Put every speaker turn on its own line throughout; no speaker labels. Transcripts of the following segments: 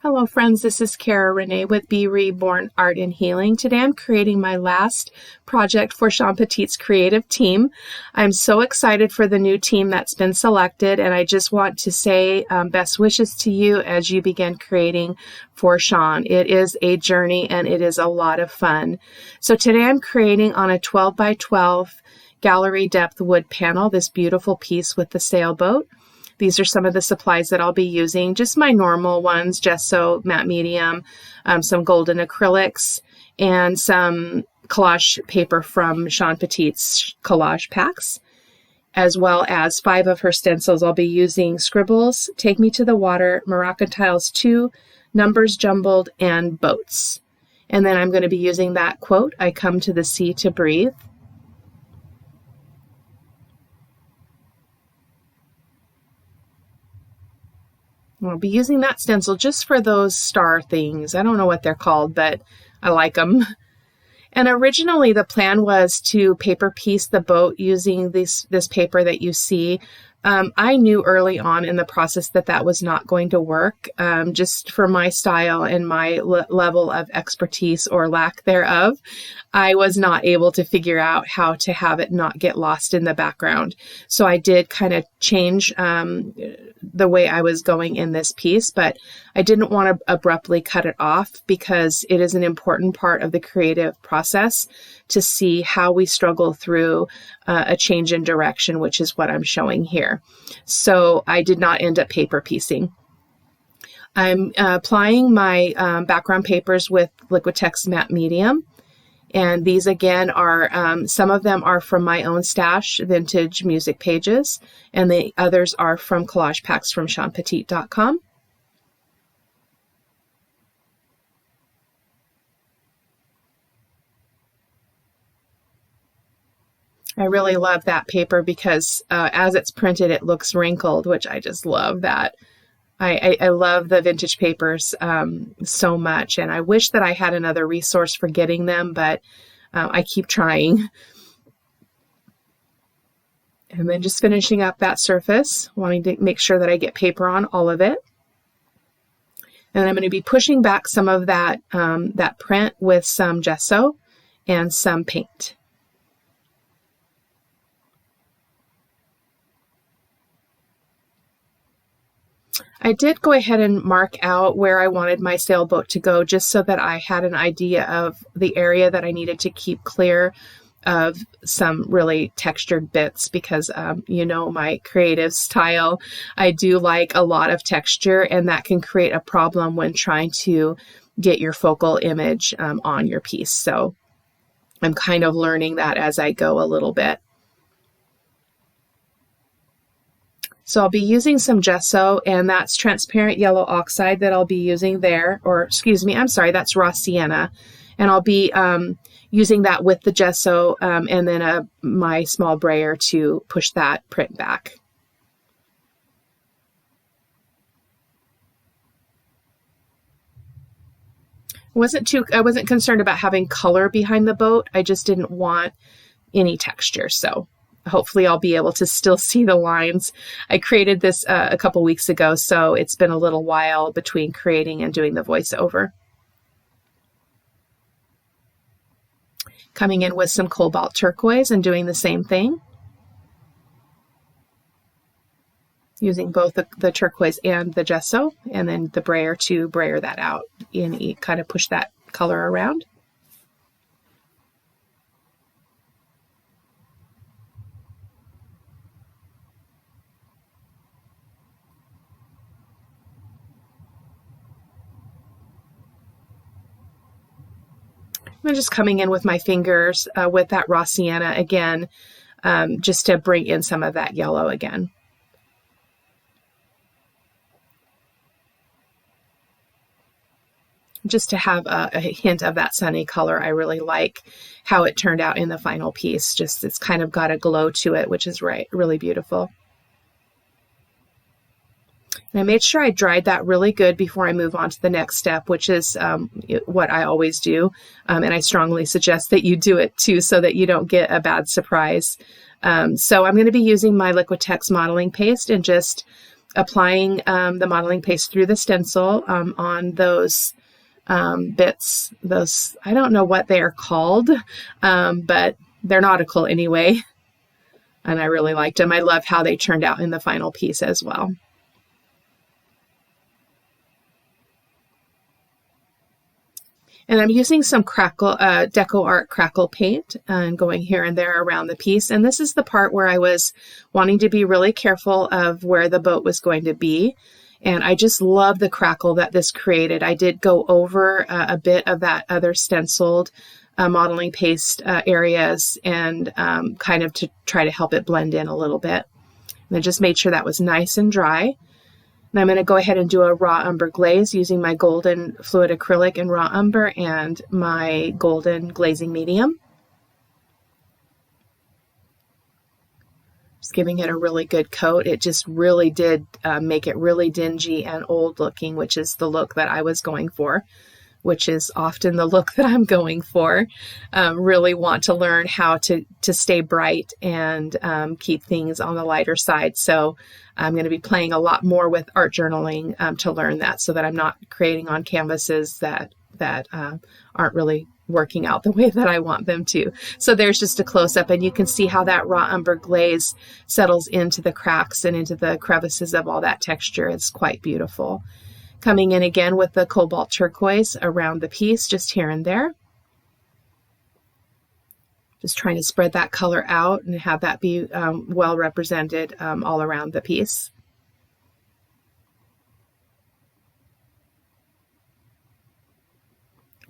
Hello friends, this is Cara-Renee with B.Reborn Art and Healing. Today I'm creating my last project for Sean Petit's creative team. I'm so excited for the new team that's been selected, and I just want to say best wishes to you as you begin creating for Sean. It is a journey and it is a lot of fun. So today I'm creating on a 12 by 12 gallery depth wood panel, this beautiful piece with the sailboat. These are some of the supplies that I'll be using, just my normal ones, gesso, matte medium, some golden acrylics, and some collage paper from Sean Petit's collage packs, as well as 5 of her stencils. I'll be using Scribbles, Take Me to the Water, Moroccan Tiles 2, Numbers Jumbled, and Boats. And then I'm going to be using that quote, "I come to the sea to breathe." I'll be using that stencil just for those star things. I don't know what they're called, but I like them. And originally the plan was to paper piece the boat using this paper that you see. I knew early on in the process that that was not going to work, just for my style and my level of expertise or lack thereof. I was not able to figure out how to have it not get lost in the background. So I did kind of change the way I was going in this piece, but I didn't want to abruptly cut it off because it is an important part of the creative process to see how we struggle through a change in direction, which is what I'm showing here. So I did not end up paper piecing. I'm applying my background papers with Liquitex matte medium. And these again are, some of them are from my own stash, vintage music pages, and the others are from collage packs from SeanPetit.com. I really love that paper because as it's printed, it looks wrinkled, which I just love that. I love the vintage papers so much, and I wish that I had another resource for getting them, but I keep trying. And then just finishing up that surface, wanting to make sure that I get paper on all of it. And I'm going to be pushing back some of that, that print with some gesso and some paint. I did go ahead and mark out where I wanted my sailboat to go just so that I had an idea of the area that I needed to keep clear of some really textured bits because, you know, my creative style, I do like a lot of texture, and that can create a problem when trying to get your focal image on your piece. So I'm kind of learning that as I go a little bit. So I'll be using some gesso, and that's transparent yellow oxide that I'll be using there, or excuse me, I'm sorry, that's raw sienna. And I'll be using that with the gesso and then my small brayer to push that print back. I wasn't concerned about having color behind the boat. I just didn't want any texture. So hopefully I'll be able to still see the lines. I created this a couple weeks ago, so it's been a little while between creating and doing the voiceover. Coming in with some cobalt turquoise and doing the same thing. Using both the turquoise and the gesso, and then the brayer to brayer that out and kind of push that color around. I'm just coming in with my fingers with that raw sienna again, just to bring in some of that yellow again. Just to have a hint of that sunny color. I really like how it turned out in the final piece. Just it's kind of got a glow to it, which is really beautiful. And I made sure I dried that really good before I move on to the next step, which is what I always do. And I strongly suggest that you do it too so that you don't get a bad surprise. So I'm going to be using my Liquitex modeling paste and just applying the modeling paste through the stencil on those bits. Those, I don't know what they are called, but they're nautical anyway. And I really liked them. I love how they turned out in the final piece as well. And I'm using some Deco Art crackle paint and going here and there around the piece. And this is the part where I was wanting to be really careful of where the boat was going to be. And I just love the crackle that this created. I did go over a bit of that other stenciled modeling paste areas and kind of to try to help it blend in a little bit. And I just made sure that was nice and dry. And I'm going to go ahead and do a raw umber glaze using my golden fluid acrylic and raw umber and my golden glazing medium. Just giving it a really good coat. It just really did make it really dingy and old looking, which is the look that I was going for, which is often the look that I'm going for. Really want to learn how to stay bright and keep things on the lighter side. So I'm going to be playing a lot more with art journaling to learn that, so that I'm not creating on canvases that aren't really working out the way that I want them to. So there's just a close-up, and you can see how that raw umber glaze settles into the cracks and into the crevices of all that texture. It's quite beautiful. Coming in again with the cobalt turquoise around the piece, just here and there. Just trying to spread that color out and have that be well represented all around the piece.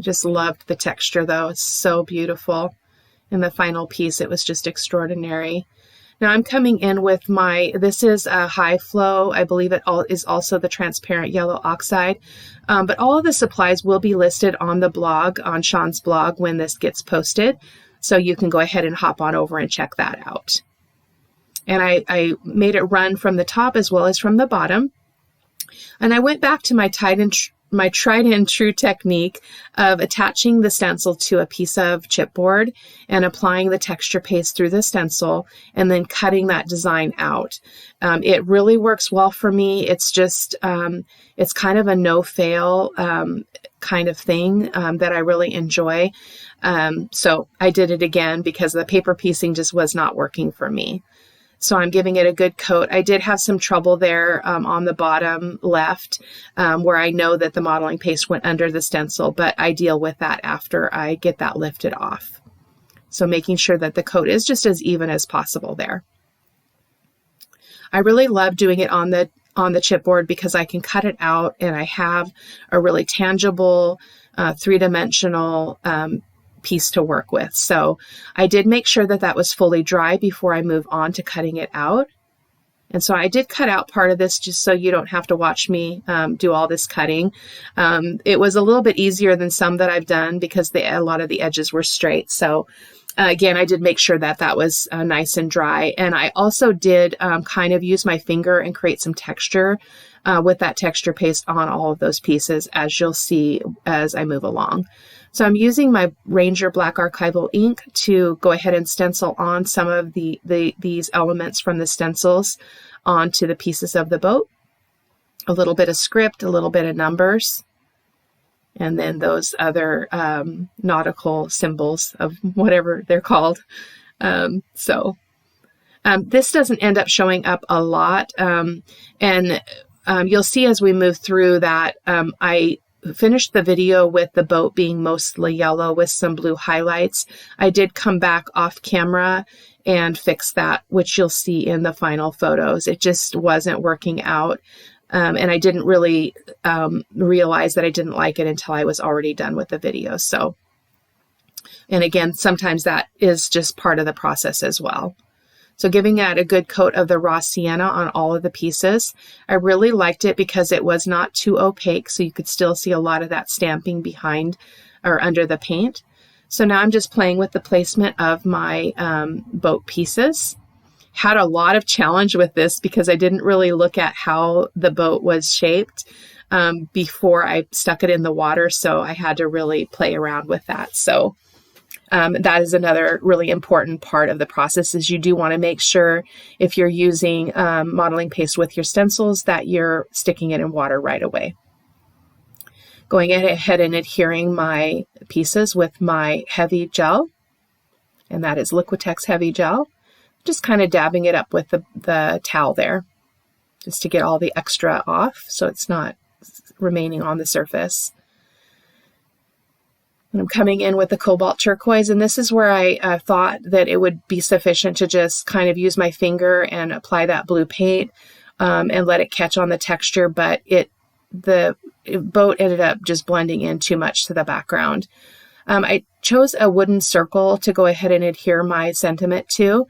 Just loved the texture though. It's so beautiful. In the final piece, it was just extraordinary. Now I'm coming in with this is a high flow. I believe it is also the transparent yellow oxide. But all of the supplies will be listed on the blog, on Sean's blog, when this gets posted. So you can go ahead and hop on over and check that out. And I made it run from the top as well as from the bottom. And I went back to my tried and true technique of attaching the stencil to a piece of chipboard and applying the texture paste through the stencil and then cutting that design out. It really works well for me. It's just, it's kind of a no-fail kind of thing that I really enjoy. So I did it again because the paper piecing just was not working for me. So I'm giving it a good coat. I did have some trouble there on the bottom left where I know that the modeling paste went under the stencil, but I deal with that after I get that lifted off. So making sure that the coat is just as even as possible there. I really love doing it on the chipboard because I can cut it out and I have a really tangible three-dimensional piece to work with. So I did make sure that that was fully dry before I move on to cutting it out. And so I did cut out part of this just so you don't have to watch me do all this cutting. It was a little bit easier than some that I've done because a lot of the edges were straight. So again, I did make sure that that was nice and dry. And I also did kind of use my finger and create some texture with that texture paste on all of those pieces, as you'll see as I move along. So I'm using my Ranger Black Archival ink to go ahead and stencil on some of these elements from the stencils onto the pieces of the boat. A little bit of script, a little bit of numbers, and then those other nautical symbols of whatever they're called. This doesn't end up showing up a lot. You'll see as we move through that I finished the video with the boat being mostly yellow with some blue highlights. I did come back off camera and fix that, which you'll see in the final photos. It just wasn't working out. And I didn't really realize that I didn't like it until I was already done with the video. So, and again, sometimes that is just part of the process as well. So giving that a good coat of the raw sienna on all of the pieces. I really liked it because it was not too opaque, so you could still see a lot of that stamping behind or under the paint. So now I'm just playing with the placement of my boat pieces. Had a lot of challenge with this because I didn't really look at how the boat was shaped before I stuck it in the water, so I had to really play around with that. So That is another really important part of the process, is you do want to make sure if you're using modeling paste with your stencils that you're sticking it in water right away. Going ahead and adhering my pieces with my heavy gel, and that is Liquitex heavy gel. Just kind of dabbing it up with the towel there, just to get all the extra off so it's not remaining on the surface. And I'm coming in with the cobalt turquoise, and this is where I thought that it would be sufficient to just kind of use my finger and apply that blue paint and let it catch on the texture, but the boat ended up just blending in too much to the background. I chose a wooden circle to go ahead and adhere my sentiment to.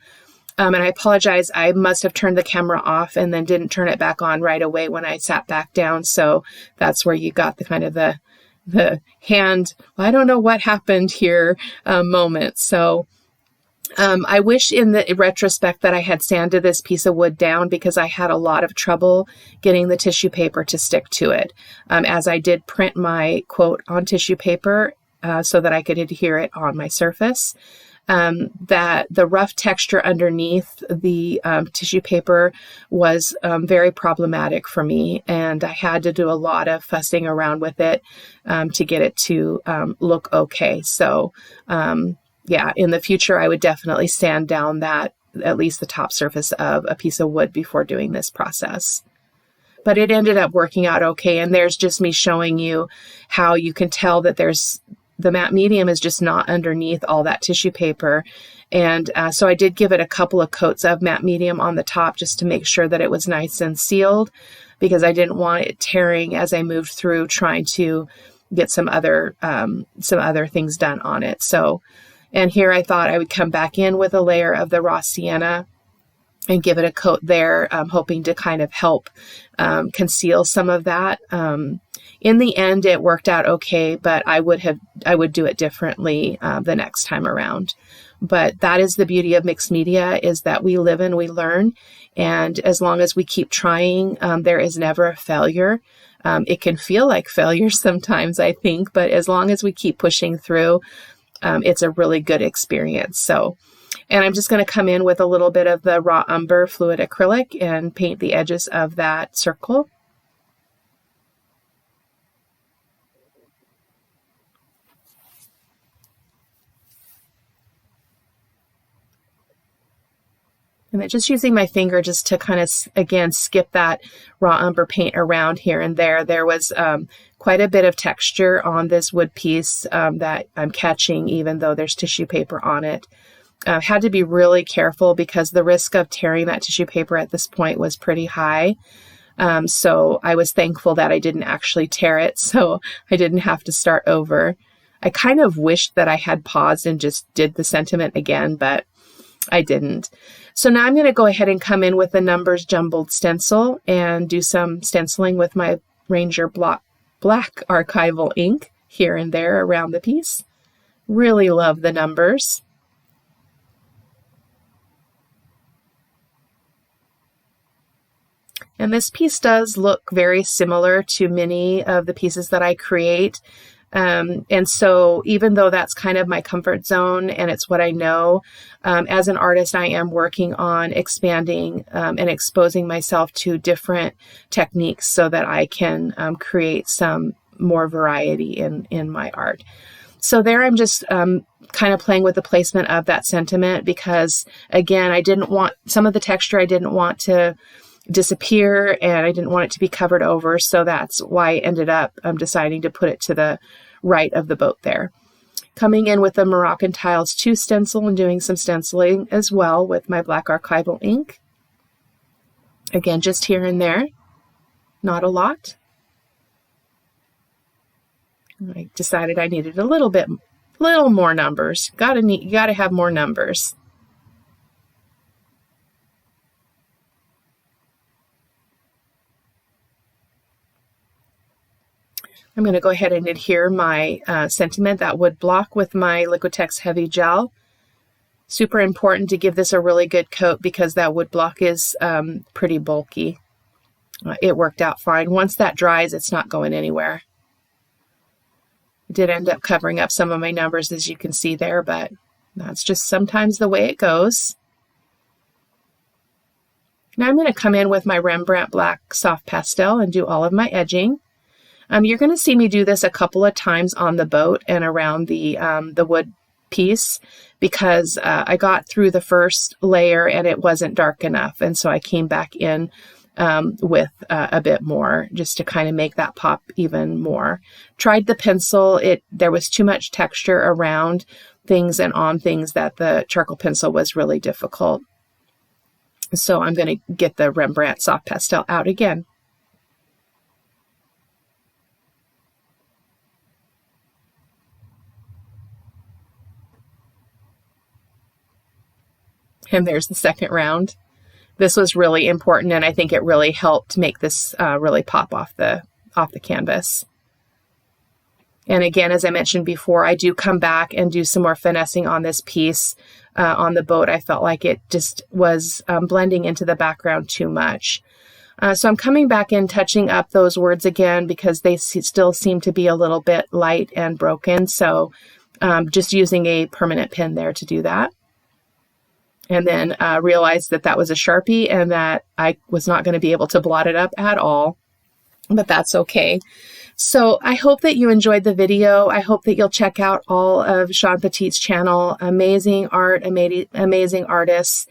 And I apologize, I must have turned the camera off and then didn't turn it back on right away when I sat back down. So that's where you got the kind of the hand, well, I don't know what happened here moment. So I wish in the retrospect that I had sanded this piece of wood down, because I had a lot of trouble getting the tissue paper to stick to it, as I did print my quote on tissue paper so that I could adhere it on my surface. That the rough texture underneath the tissue paper was very problematic for me, and I had to do a lot of fussing around with it to get it to look okay. So yeah, in the future I would definitely sand down that, at least the top surface of a piece of wood, before doing this process. But it ended up working out okay, and there's just me showing you how you can tell that the matte medium is just not underneath all that tissue paper. And so I did give it a couple of coats of matte medium on the top just to make sure that it was nice and sealed, because I didn't want it tearing as I moved through trying to get some other things done on it. So, and here I thought I would come back in with a layer of the raw sienna and give it a coat there, hoping to kind of help conceal some of that. In the end, it worked out okay, but I would do it differently the next time around. But that is the beauty of mixed media, is that we live and we learn. And as long as we keep trying, there is never a failure. It can feel like failure sometimes, I think, but as long as we keep pushing through, it's a really good experience. So, and I'm just going to come in with a little bit of the raw umber fluid acrylic and paint the edges of that circle. And then just using my finger just to kind of, again, skip that raw umber paint around here and there. There was quite a bit of texture on this wood piece that I'm catching, even though there's tissue paper on it. Had to be really careful because the risk of tearing that tissue paper at this point was pretty high. So I was thankful that I didn't actually tear it, so I didn't have to start over. I kind of wished that I had paused and just did the sentiment again, but I didn't. So now I'm going to go ahead and come in with the numbers jumbled stencil and do some stenciling with my Ranger Black archival ink here and there around the piece. Really love the numbers. And this piece does look very similar to many of the pieces that I create. And so even though that's kind of my comfort zone and it's what I know, as an artist, I am working on expanding and exposing myself to different techniques so that I can create some more variety in my art. So there I'm just kind of playing with the placement of that sentiment because, again, I didn't want some of the texture I didn't want to disappear and I didn't want it to be covered over. So that's why I ended up deciding to put it to the right of the boat there. Coming in with the Moroccan Tiles 2 stencil and doing some stenciling as well with my black archival ink. Again, just here and there, not a lot. I decided I needed a little more numbers. You gotta have more numbers. I'm going to go ahead and adhere my sentiment, that wood block, with my Liquitex heavy gel. Super important to give this a really good coat because that wood block is pretty bulky. It worked out fine. Once that dries, it's not going anywhere. did end up covering up some of my numbers, as you can see there, but that's just sometimes the way it goes. Now I'm going to come in with my Rembrandt Black Soft Pastel and do all of my edging. You're going to see me do this a couple of times on the boat and around the wood piece, because I got through the first layer and it wasn't dark enough. And so I came back in with a bit more, just to kind of make that pop even more. Tried the pencil. There was too much texture around things and on things that the charcoal pencil was really difficult. So I'm going to get the Rembrandt Soft Pastel out again. And there's the second round. This was really important, and I think it really helped make this really pop off the canvas. And again, as I mentioned before, I do come back and do some more finessing on this piece. On the boat, I felt like it just was blending into the background too much. So I'm coming back in, touching up those words again, because they still seem to be a little bit light and broken. So just using a permanent pen there to do that. And then realized that that was a Sharpie and that I was not going to be able to blot it up at all, but that's okay. So I hope that you enjoyed the video. I hope that you'll check out all of Sean Petit's channel. Amazing art, amazing artists.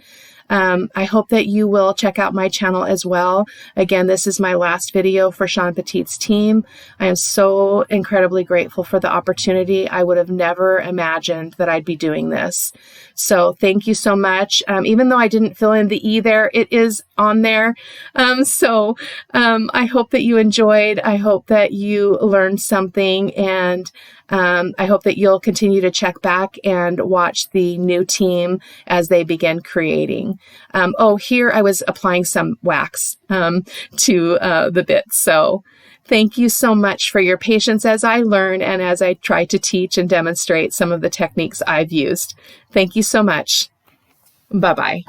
I hope that you will check out my channel as well. Again, this is my last video for Sean Petit's team. I am so incredibly grateful for the opportunity. I would have never imagined that I'd be doing this. So thank you so much. Even though I didn't fill in the E there, it is on there. I hope that you enjoyed. I hope that you learned something, and I hope that you'll continue to check back and watch the new team as they begin creating. Here I was applying some wax to the bits. So thank you so much for your patience as I learn and as I try to teach and demonstrate some of the techniques I've used. Thank you so much. Bye-bye.